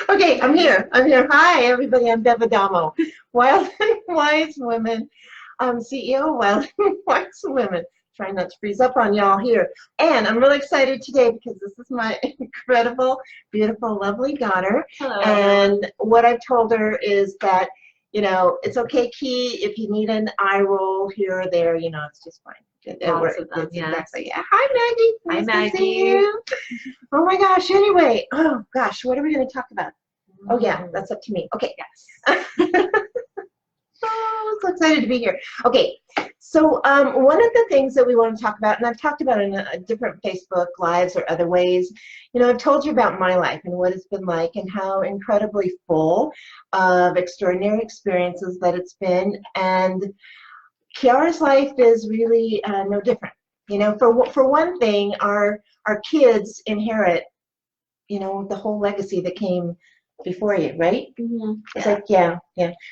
Okay, I'm here. I'm here. Hi, everybody. I'm Chiara Adamo, Wild and Wise Women. I'm CEO of Wild and Wise Women. Trying not to freeze up on y'all here. And I'm really excited today because this is my incredible, beautiful, lovely daughter. Hello. And what I've told her is that, you know, it's okay, Key, if you need an eye roll here or there, you know, it's just fine. Lots of them, yes. Exactly. Yeah. Hi, Maggie. Hi, Nice to see Maggie. you. Oh my gosh. Anyway, oh gosh, what are we going to talk about? Oh yeah, that's up to me. Okay. Yes. Oh, I'm so excited to be here. Okay, so one of the things that we want to talk about, and I've talked about in different Facebook Lives or other ways, you know, I've told you about my life and what it's been like and how incredibly full of extraordinary experiences that it's been. And Chiara's life is really no different. You know, for one thing, our kids inherit, you know, the whole legacy that came before you, right? Mm-hmm. It's like, yeah.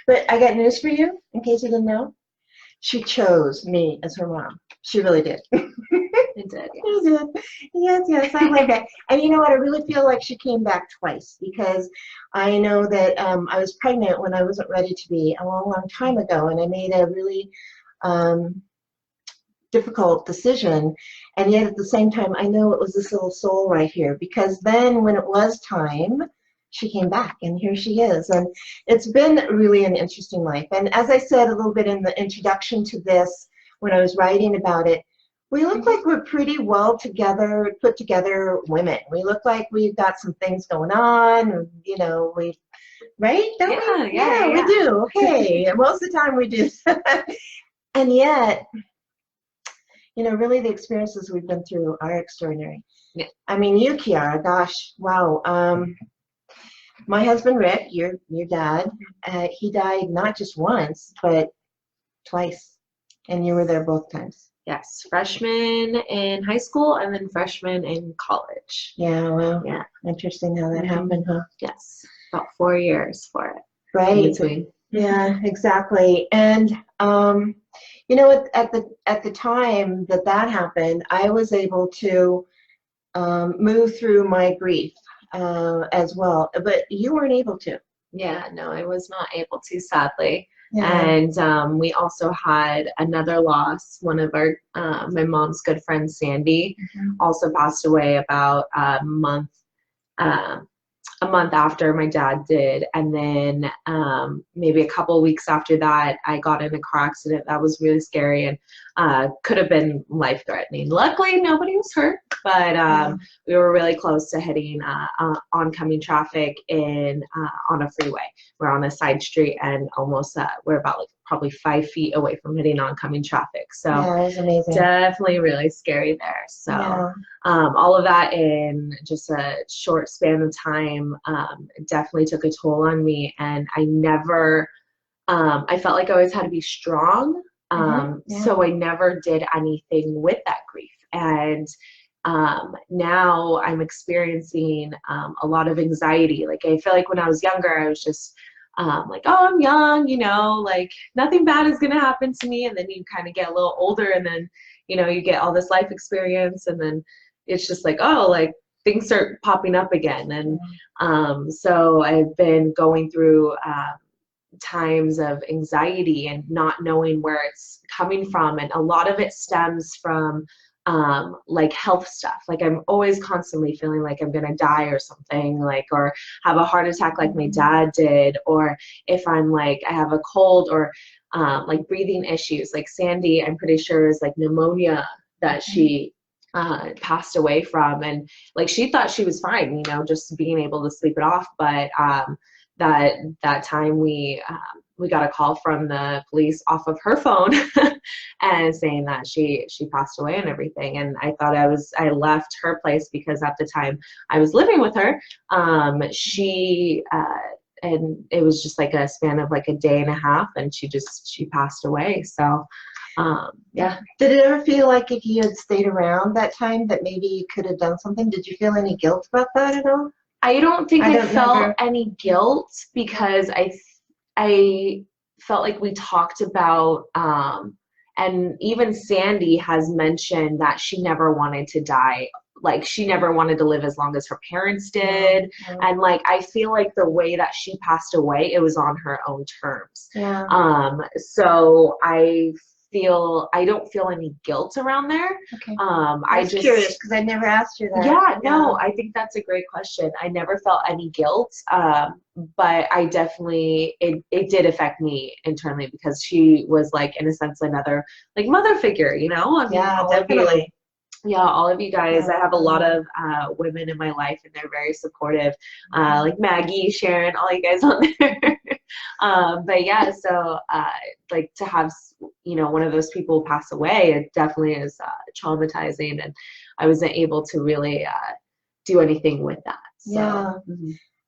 But I got news for you, in case you didn't know. She chose me as her mom. She really did. It did. She did. Yes, I like that. And you know what? I really feel like she came back twice because I know that I was pregnant when I wasn't ready to be a long, long time ago, and I made a really difficult decision, and yet at the same time I know it was this little soul right here, because then when it was time, she came back and here she is. And it's been really an interesting life. And as I said a little bit in the introduction to this when I was writing about it, we look like we're pretty well together, put together women. We look like we've got some things going on, you know, right? Don't we? Yeah. We do. Okay. And most of the time we do. And yet, you know, really the experiences we've been through are extraordinary. Yeah. I mean, you, Chiara, gosh, wow. My husband, Rick, your dad, he died not just once, but twice. And you were there both times. Yes, freshman in high school and then freshman in college. Yeah, well, yeah. Interesting how that happened, huh? Yes, about 4 years for it. Right. In between. Yeah, exactly. And you know, at the time that happened, I was able to move through my grief as well, but you weren't able to. Yeah, no, I was not able to, sadly. Yeah. And we also had another loss. One of our, my mom's good friend, Sandy, also passed away about a month after my dad did. And then maybe a couple of weeks after that, I got in a car accident that was really scary and could have been life-threatening. Luckily, nobody was hurt, but we were really close to hitting oncoming traffic on a freeway. We're on a side street and almost we're about probably 5 feet away from hitting oncoming traffic. So yeah, it was amazing. Definitely really scary there. So all of that in just a short span of time definitely took a toll on me. And I never, I felt like I always had to be strong. So I never did anything with that grief. And now I'm experiencing a lot of anxiety. Like I feel like when I was younger, I was just like, oh, I'm young, you know, like nothing bad is going to happen to me. And then you kind of get a little older and then, you know, you get all this life experience and then it's just like, oh, like things start popping up again. And so I've been going through times of anxiety and not knowing where it's coming from. And a lot of it stems from like health stuff. Like I'm always constantly feeling like I'm gonna die or something, like, or have a heart attack like my dad did, or if I'm like, I have a cold or like breathing issues, like Sandy, I'm pretty sure is like pneumonia that she passed away from. And like, she thought she was fine, you know, just being able to sleep it off. But that time we got a call from the police off of her phone and saying that she passed away and everything. And I thought I left her place because at the time I was living with her. And it was just like a span of like a day and a half and she passed away. So yeah. Did it ever feel like if you had stayed around that time that maybe you could have done something? Did you feel any guilt about that at all? I don't think I felt any guilt because I felt like we talked about, and even Sandy has mentioned that she never wanted to die like she never wanted to live as long as her parents did. And like I feel like the way that she passed away, it was on her own terms. So I don't feel any guilt around there. I was curious because I never asked you that. No, I think that's a great question. I never felt any guilt, but I definitely, it did affect me internally because she was like, in a sense, another like mother figure, you know? I mean, definitely. All of you guys, I have a lot of women in my life and they're very supportive, like Maggie, Sharon, all you guys on there. But yeah, so like to have, you know, one of those people pass away, it definitely is traumatizing, and I wasn't able to really do anything with that. So.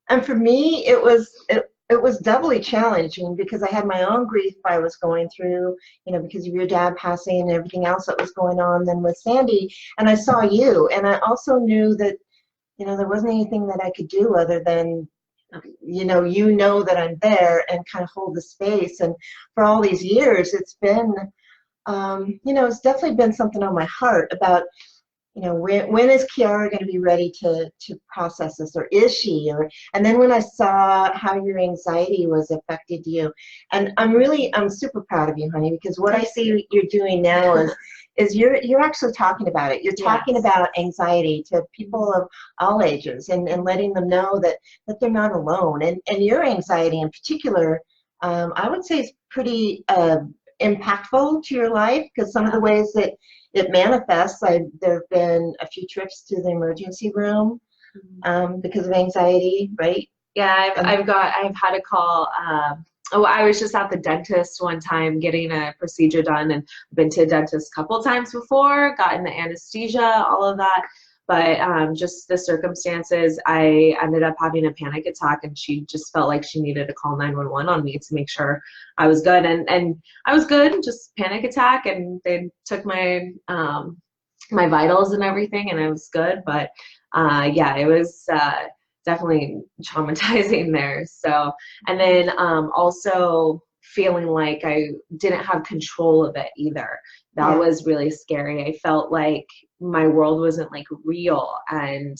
And for me, it was doubly challenging because I had my own grief I was going through, you know, because of your dad passing and everything else that was going on then with Sandy. And I saw you, and I also knew that, you know, there wasn't anything that I could do other than, you know that I'm there and kind of hold the space. And for all these years, it's been, you know, it's definitely been something on my heart about, you know, when is Chiara going to be ready to process this, or is she? And then when I saw how your anxiety was affected you, and I'm super proud of you, honey, because what I see you're doing now is you're actually talking about it. You're talking about anxiety to people of all ages, and letting them know that they're not alone. And your anxiety in particular, I would say is pretty impactful to your life, because some of the ways that it manifests, there have been a few trips to the emergency room because of anxiety, right? Yeah, I've had a call. I was just at the dentist one time getting a procedure done, and been to a dentist a couple times before, gotten the anesthesia, all of that. But just the circumstances, I ended up having a panic attack, and she just felt like she needed to call 911 on me to make sure I was good. And I was good, just panic attack, and they took my my vitals and everything, and I was good. But yeah, it was definitely traumatizing there. So, and then also feeling like I didn't have control of it either. That was really scary. I felt like my world wasn't like real, and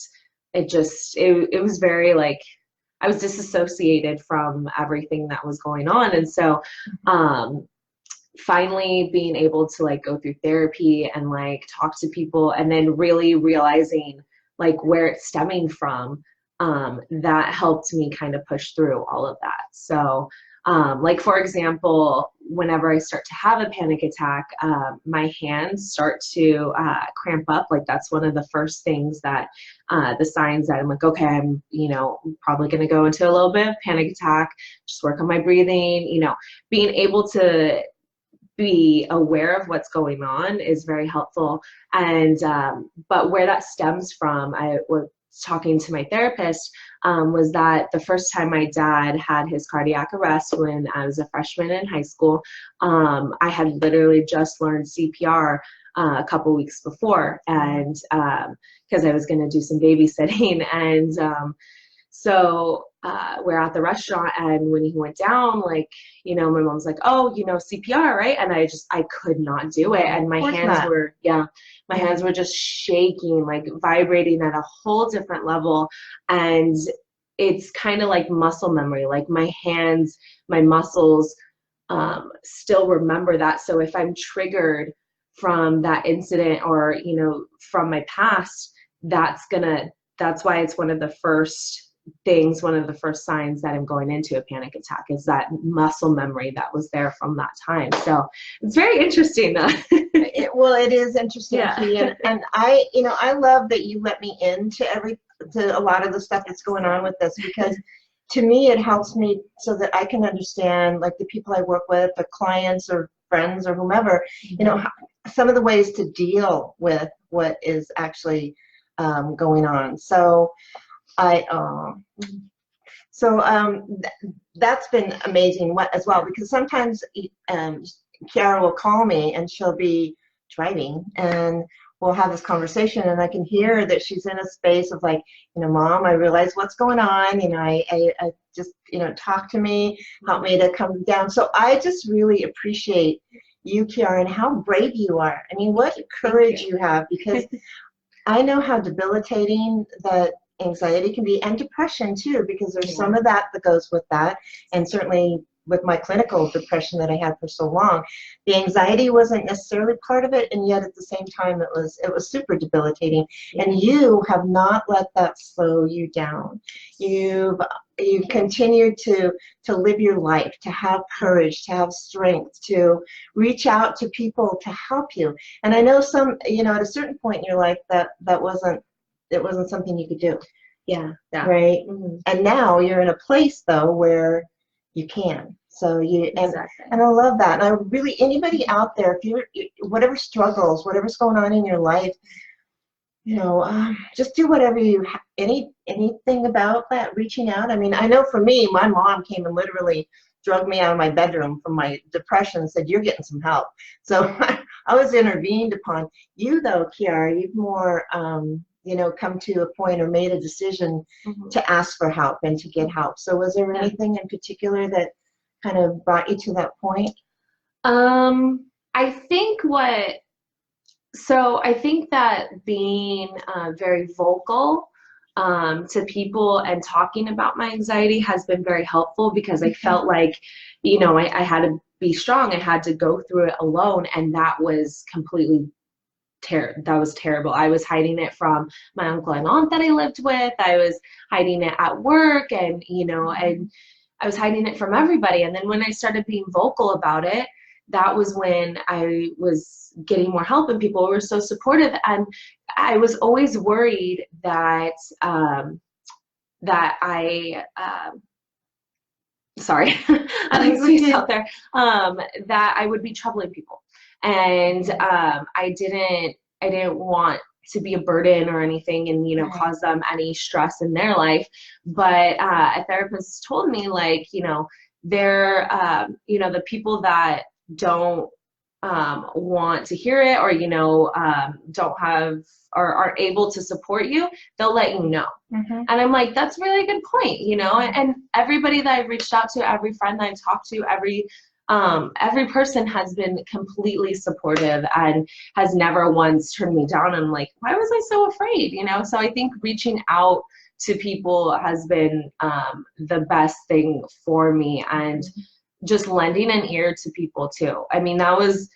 it was very like I was disassociated from everything that was going on. And so finally being able to like go through therapy and like talk to people, and then really realizing like where it's stemming from, that helped me kind of push through all of that. So like, for example, whenever I start to have a panic attack, my hands start to cramp up. Like that's one of the first things that the signs that I'm like, okay, I'm, you know, probably going to go into a little bit of panic attack, just work on my breathing, you know, being able to be aware of what's going on is very helpful. And but where that stems from, I was talking to my therapist, was that the first time my dad had his cardiac arrest when I was a freshman in high school, I had literally just learned CPR a couple weeks before, and because I was going to do some babysitting. And so we're at the restaurant, and when he went down, like, you know, my mom's like, oh, you know, CPR, right? And I could not do it. And my hands were, my hands were just shaking, like vibrating at a whole different level. And it's kind of like muscle memory, like my hands, my muscles still remember that. So if I'm triggered from that incident, or, you know, from my past, that's why it's one of the first things, one of the first signs that I'm going into a panic attack, is that muscle memory that was there from that time. So it's very interesting. Well, it is interesting to you, and I, you know, I love that you let me into to a lot of the stuff that's going on with this, because to me it helps me so that I can understand, like, the people I work with, the clients or friends or whomever, you know, some of the ways to deal with what is actually going on. So that's been amazing as well, because sometimes Chiara will call me and she'll be driving, and we'll have this conversation, and I can hear that she's in a space of like, you know, Mom, I realize what's going on, you know, I just, you know, talk to me, help me to come down. So I just really appreciate you, Chiara, and how brave you are. I mean, what courage you have, because I know how debilitating that anxiety can be, and depression too, because there's some of that that goes with that, and certainly with my clinical depression that I had for so long, the anxiety wasn't necessarily part of it, and yet at the same time it was super debilitating. And you have not let that slow you down. You've continued to live your life, to have courage, to have strength, to reach out to people to help you. And I know some, at a certain point in your life that wasn't something you could do. Yeah. Right. And now you're in a place though where you can. So and I love that. And I really, anybody out there, if you're, whatever struggles, whatever's going on in your life, just do whatever anything about that, reaching out. I mean, I know for me, my mom came and literally drug me out of my bedroom from my depression and said, "You're getting some help." So I was intervened upon. You though, Chiara, you've more, come to a point or made a decision to ask for help and to get help. So was there anything in particular that kind of brought you to that point? I think I think that being very vocal to people and talking about my anxiety has been very helpful, because I felt like, I had to be strong. I had to go through it alone, and that was completely that was terrible. I was hiding it from my uncle and aunt that I lived with. I was hiding it at work, and and I was hiding it from everybody. And then when I started being vocal about it, that was when I was getting more help, and people were so supportive. And I was always worried that sorry, I think space out there, that I would be troubling people. And I didn't want to be a burden or anything, and cause them any stress in their life. But a therapist told me, like, they're the people that don't want to hear it, or don't have or aren't able to support you, they'll let you know. And I'm like, that's a really good point, and everybody that I've reached out to, every friend that I've talked to, every person has been completely supportive and has never once turned me down. I'm like, why was I so afraid? So I think reaching out to people has been the best thing for me, and just lending an ear to people too. I mean, that was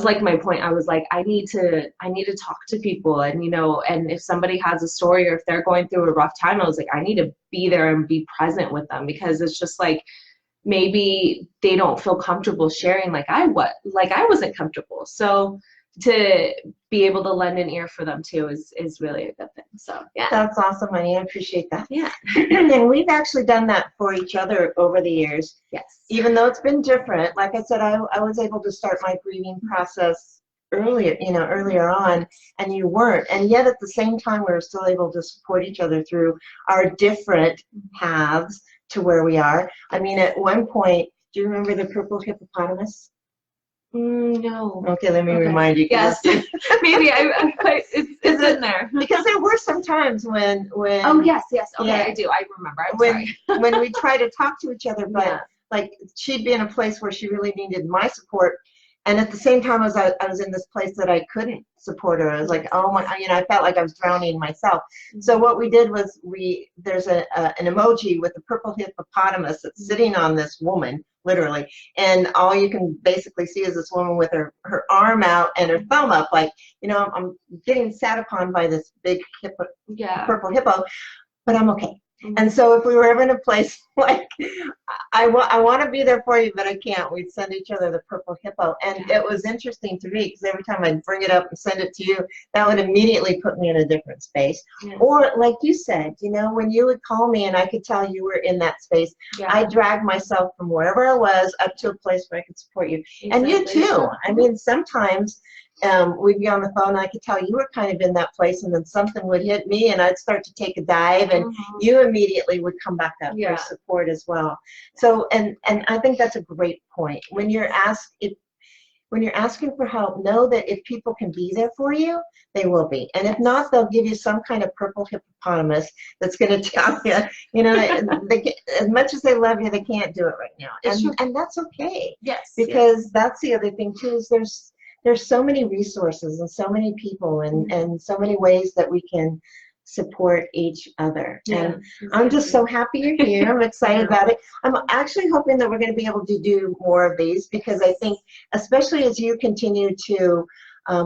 like my point. I was like, I need to talk to people, and and if somebody has a story, or if they're going through a rough time, I was like, I need to be there and be present with them, because it's just like, maybe they don't feel comfortable sharing like I wasn't comfortable. So to be able to lend an ear for them too is really a good thing. So yeah. That's awesome, honey. I appreciate that. Yeah. And we've actually done that for each other over the years. Yes. Even though it's been different. Like I said, I was able to start my grieving process earlier on, and you weren't. And yet at the same time, we were still able to support each other through our different paths to where we are. I mean, at one point, do you remember the purple hippopotamus? No. Okay, let me remind you. Yes. Maybe it's in there. Because there were some times when Oh, yes. Okay, yeah, I do. I remember. When we try to talk to each other, but like she'd be in a place where she really needed my support, and at the same time as I was in this place that I couldn't support her. I was like, oh my, I felt like I was drowning myself. So what we did was there's an emoji with a purple hippopotamus that's sitting on this woman, literally, and all you can basically see is this woman with her arm out and her thumb up, like, I'm getting sat upon by this big purple hippo, but I'm okay. And so if we were ever in a place like, I want to be there for you, but I can't, we'd send each other the purple hippo. And it was interesting to me, because every time I'd bring it up and send it to you, that would immediately put me in a different space. Or like you said, when you would call me and I could tell you were in that space, I dragged myself from wherever I was up to a place where I could support you. And you too. I mean, sometimes we'd be on the phone, and I could tell you were kind of in that place, and then something would hit me, and I'd start to take a dive, and you immediately would come back up for support as well. So, and I think that's a great point. When you're asking for help, know that if people can be there for you, they will be. And if not, they'll give you some kind of purple hippopotamus that's going to tell you, as much as they love you, they can't do it right now. And that's okay. Yes. Because that's the other thing too, is there's so many resources and so many people and so many ways that we can support each other. Yeah, And exactly. I'm just so happy you're here. I'm excited about it. I'm actually hoping that we're going to be able to do more of these, because I think, especially as you continue to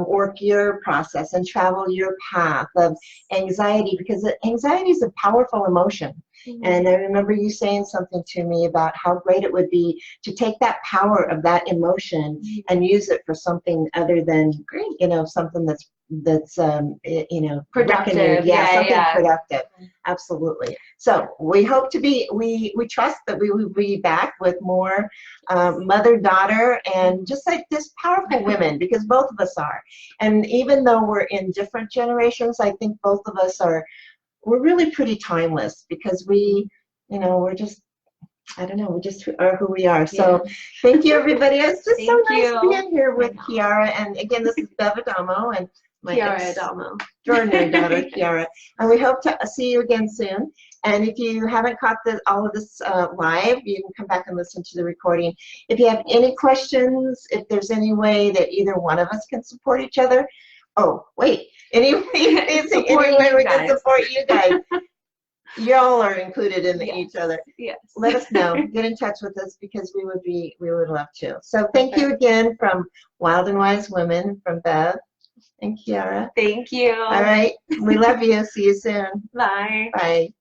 work your process and travel your path of anxiety, because anxiety is a powerful emotion. And I remember you saying something to me about how great it would be to take that power of that emotion and use it for something other than, you know, something that's you know, productive. Something productive. Absolutely. So we hope to be, we trust that we will be back with more mother-daughter and just like this powerful women, because both of us are. And even though we're in different generations, I think both of us we're really pretty timeless, because we, you know, we're just, I don't know, we just are who we are. So thank you, everybody. It's just so nice being here with Chiara. And again, this is Bev Adamo and my Chiara Adamo. Extraordinary daughter, Chiara. And we hope to see you again soon. And if you haven't caught all of this live, you can come back and listen to the recording. If you have any questions, if there's any way that either one of us can support each other, anyway we can support you guys. Y'all are included in each other. Yes. Let us know. Get in touch with us, because we would love to. So thank you again from Wild and Wise Women, from Bev and Chiara. Thank you. All right. We love you. See you soon. Bye. Bye.